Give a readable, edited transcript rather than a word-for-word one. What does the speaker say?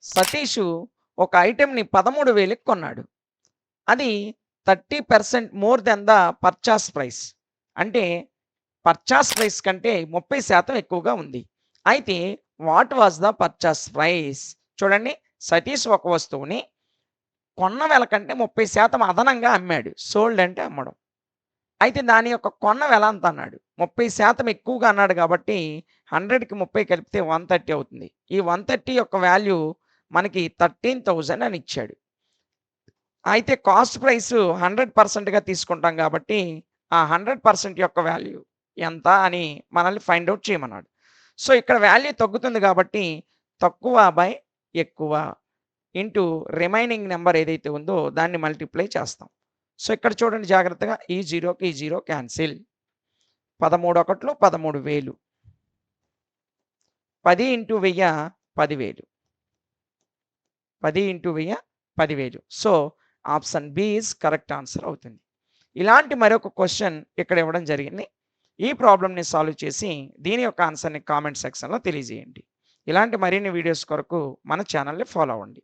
సతీషు ఒక ఐటెంని 13,000కి కొన్నాడు. అది 30% more than the purchase price. అంటే పర్చేస్ ప్రైస్ కంటే 30% ఎక్కువగా ఉంది. అయితే what was the purchase price? చూడండి, సతీష్ ఒక వస్తువుని కొన్న వెల కంటే 30% అదనంగా అమ్మాడు. సోల్డ్ అంటే అమ్మడం. అయితే దాని యొక్క కొన్న వెల అంత అన్నాడు. 30% ఎక్కువగా అన్నాడు కాబట్టి 100కి 30 కలిపితే 130 అవుతుంది. ఈ 130 యొక్క వాల్యూ మనకి 13,000 అని ఇచ్చాడు. అయితే కాస్ట్ ప్రైస్ 100%గా తీసుకుంటాం కాబట్టి ఆ 100% యొక్క వాల్యూ ఎంత అని మనల్ని ఫైండ్ ఔట్ చేయమన్నాడు. సో, ఇక్కడ వాల్యూ తగ్గుతుంది కాబట్టి తక్కువ బై ఎక్కువ ఇంటూ రిమైనింగ్ నంబర్ ఏదైతే ఉందో దాన్ని మల్టిప్లై చేస్తాం. సో, ఇక్కడ చూడండి జాగ్రత్తగా, ఈ 0కి ఈ 0 క్యాన్సిల్. 13 ఒకట్లు 13,000. 10 into 1000 10,000. 10 into 1000 10,000. So, option B is correct answer అవుతుంది. ఇలాంటి మరొక క్వెషన్ ఇక్కడ ఇవ్వడం జరిగింది. ఈ ప్రాబ్లమ్‌ని సాల్వ్ చేసి దీని యొక్క ఆన్సర్‌ని కామెంట్ సెక్షన్‌లో తెలియజేయండి. ఇలాంటి మరిన్ని వీడియోస్ కొరకు మన ఛానెల్‌ని ఫాలో అవ్వండి.